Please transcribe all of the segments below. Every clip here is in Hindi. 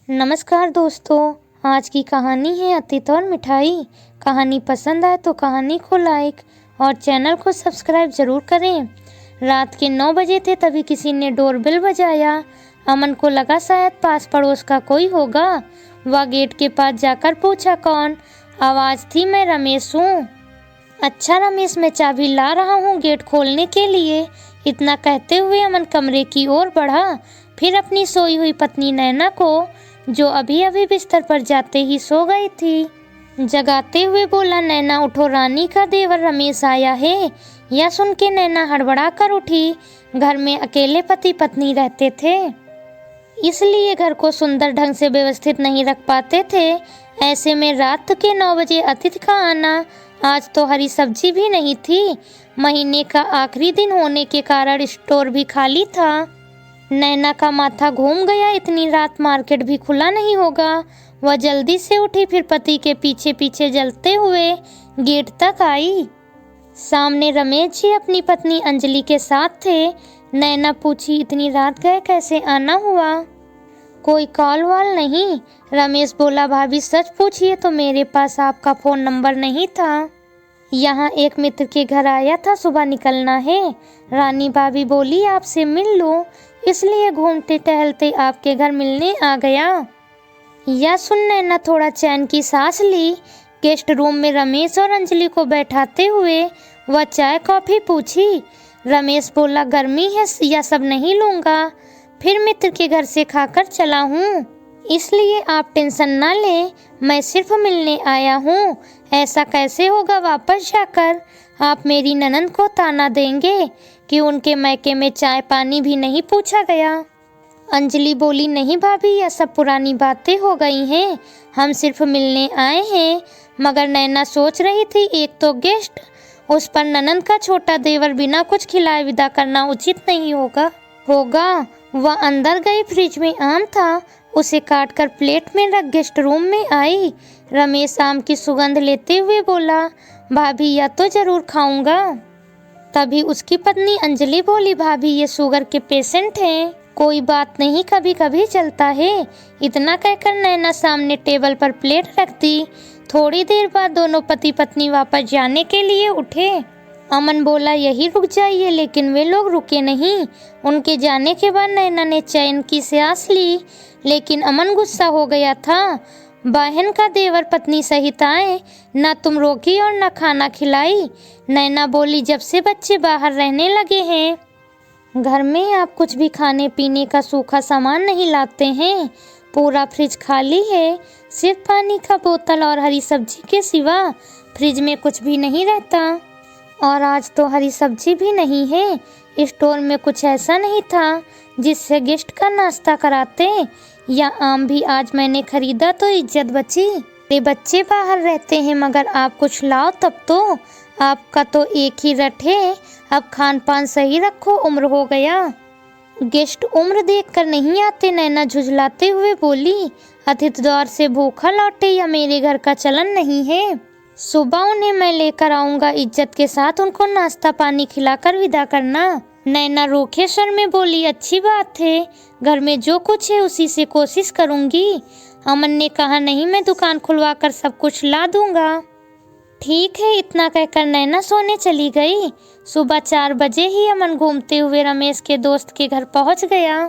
नमस्कार दोस्तों, आज की कहानी है अतीत और मिठाई। कहानी पसंद आए तो कहानी को लाइक और चैनल को सब्सक्राइब जरूर करें। रात के 9 बजे थे तभी किसी ने डोरबेल बजाया। अमन को लगा शायद पास पड़ोस का कोई होगा। वह गेट के पास जाकर पूछा, कौन? आवाज़ थी, मैं रमेश हूँ। अच्छा रमेश, मैं चाबी ला रहा हूँ गेट खोलने के लिए। इतना कहते हुए अमन कमरे की ओर बढ़ा। फिर अपनी सोई हुई पत्नी नैना को, जो अभी अभी बिस्तर पर जाते ही सो गई थी, जगाते हुए बोला, नैना उठो, रानी का देवर रमेश आया है। यह सुन के नैना हड़बड़ा कर उठी। घर में अकेले पति पत्नी रहते थे, इसलिए घर को सुंदर ढंग से व्यवस्थित नहीं रख पाते थे। ऐसे में रात के 9 बजे अतिथि का आना। आज तो हरी सब्जी भी नहीं थी। महीने का आखिरी दिन होने के कारण स्टोर भी खाली था। नैना का माथा घूम गया, इतनी रात मार्केट भी खुला नहीं होगा। वह जल्दी से उठी, फिर पति के पीछे पीछे जलते हुए गेट तक आई। सामने रमेश जी अपनी पत्नी अंजलि के साथ थे। नैना पूछी, इतनी रात गए, कैसे आना हुआ? कोई कॉल वॉल नहीं? रमेश बोला, भाभी सच पूछिए तो मेरे पास आपका फ़ोन नंबर नहीं था। यहाँ एक मित्र के घर आया था, सुबह निकलना है। रानी भाभी बोली आपसे मिल लूं, इसलिए घूमते टहलते आपके घर मिलने आ गया। यह सुन नैना थोड़ा चैन की सांस ली। गेस्ट रूम में रमेश और अंजलि को बैठाते हुए वह चाय कॉफ़ी पूछी। रमेश बोला, गर्मी है यह सब नहीं लूँगा, फिर मित्र के घर से खाकर चला हूँ, इसलिए आप टेंशन ना लें, मैं सिर्फ मिलने आया हूँ। ऐसा कैसे होगा वापस जाकर? आप मेरी ननंद को ताना देंगे कि उनके मैके में चाय पानी भी नहीं पूछा गया। अंजलि बोली, नहीं भाभी, यह सब पुरानी बातें हो गई हैं, हम सिर्फ मिलने आए हैं। मगर नैना सोच रही थी, एक तो गेस्ट, उस पर ननंद का छोटा देवर, बिना कुछ खिलाए विदा करना उचित नहीं होगा। वह अंदर गई, फ्रिज में आम था, उसे काट कर प्लेट में रख गेस्ट रूम में आई। रमेश आम की सुगंध लेते हुए बोला, भाभी यह तो जरूर खाऊंगा। तभी उसकी पत्नी अंजलि बोली, भाभी ये शुगर के पेशेंट हैं, कोई बात नहीं, कभी कभी चलता है। इतना कहकर नैना सामने टेबल पर प्लेट रख दी। थोड़ी देर बाद दोनों पति पत्नी वापस जाने के लिए उठे। अमन बोला, यही रुक जाइए, लेकिन वे लोग रुके नहीं। उनके जाने के बाद नैना ने चैन की सांस ली, लेकिन अमन गुस्सा हो गया था। बहन का देवर पत्नी सहित आए, ना तुम रोकी और ना खाना खिलाई। नैना बोली, जब से बच्चे बाहर रहने लगे हैं, घर में आप कुछ भी खाने पीने का सूखा सामान नहीं लाते हैं। पूरा फ्रिज खाली है, सिर्फ पानी का बोतल और हरी सब्जी के सिवा फ्रिज में कुछ भी नहीं रहता। और आज तो हरी सब्जी भी नहीं है। स्टोर में कुछ ऐसा नहीं था जिससे गेस्ट का नाश्ता कराते। या आम भी आज मैंने खरीदा तो इज्जत बची। ये बच्चे बाहर रहते हैं, मगर आप कुछ लाओ तब तो। आपका तो एक ही रट है, अब खान पान सही रखो, उम्र हो गया। गेस्ट उम्र देखकर नहीं आते, नैना झुझलाते हुए बोली, अतिथि द्वार से भूखा लौटे या मेरे घर का चलन नहीं है। सुबह उन्हें मैं लेकर आऊंगा, इज्जत के साथ उनको नाश्ता पानी खिलाकर विदा करना। नैना रूखे स्वर में बोली, अच्छी बात है, घर में जो कुछ है उसी से कोशिश करूंगी। अमन ने कहा, नहीं, मैं दुकान खुलवा कर सब कुछ ला दूंगा। ठीक है, इतना कहकर नैना सोने चली गई। सुबह 4 बजे ही अमन घूमते हुए रमेश के दोस्त के घर पहुंच गया।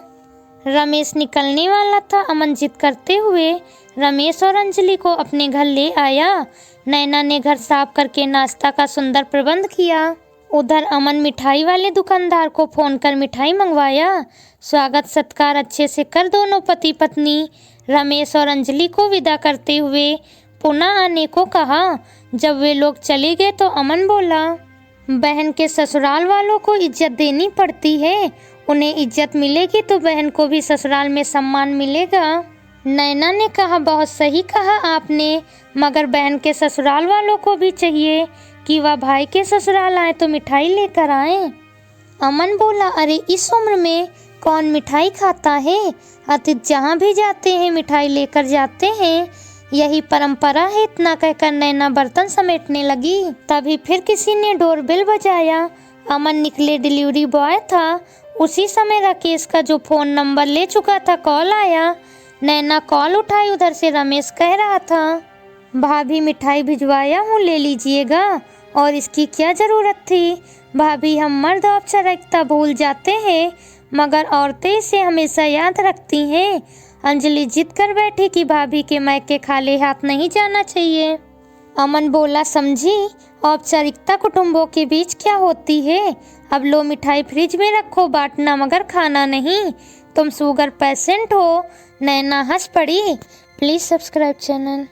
रमेश निकलने वाला था। अमन जिद करते हुए रमेश और अंजलि को अपने घर ले आया। नैना ने घर साफ करके नाश्ता का सुंदर प्रबंध किया। उधर अमन मिठाई वाले दुकानदार को फोन कर मिठाई मंगवाया। स्वागत सत्कार अच्छे से कर दोनों पति पत्नी रमेश और अंजलि को विदा करते हुए पुनः आने को कहा। जब वे लोग चले गए तो अमन बोला, बहन के ससुराल वालों को इज्जत देनी पड़ती है, उन्हें इज्जत मिलेगी तो बहन को भी ससुराल में सम्मान मिलेगा। नैना ने कहा, बहुत सही कहा आपने, मगर बहन के ससुराल वालों को भी चाहिए कि वह भाई के ससुराल आए तो मिठाई लेकर आए। अमन बोला, अरे इस उम्र में कौन मिठाई खाता है? अतिथि जहाँ भी जाते हैं मिठाई लेकर जाते हैं, यही परंपरा है। इतना कहकर नैना बर्तन समेटने लगी। तभी फिर किसी ने डोरबेल बजाया। अमन निकले, डिलीवरी बॉय था। उसी समय राकेश का जो फ़ोन नंबर ले चुका था कॉल आया। नैना कॉल उठाई, उधर से रमेश कह रहा था, भाभी मिठाई भिजवाया हूँ, ले लीजिएगा। और इसकी क्या ज़रूरत थी भाभी, हम मर्द औपचारिकता भूल जाते हैं मगर औरतें इसे हमेशा याद रखती हैं। अंजलि जिद कर बैठी कि भाभी के मायके खाली हाथ नहीं जाना चाहिए। अमन बोला, समझी, औपचारिकता कुटुंबों के बीच क्या होती है। अब लो मिठाई फ्रिज में रखो, बांटना मगर खाना नहीं, तुम शुगर पेशेंट हो। नैना हंस पड़ी। Please subscribe channel.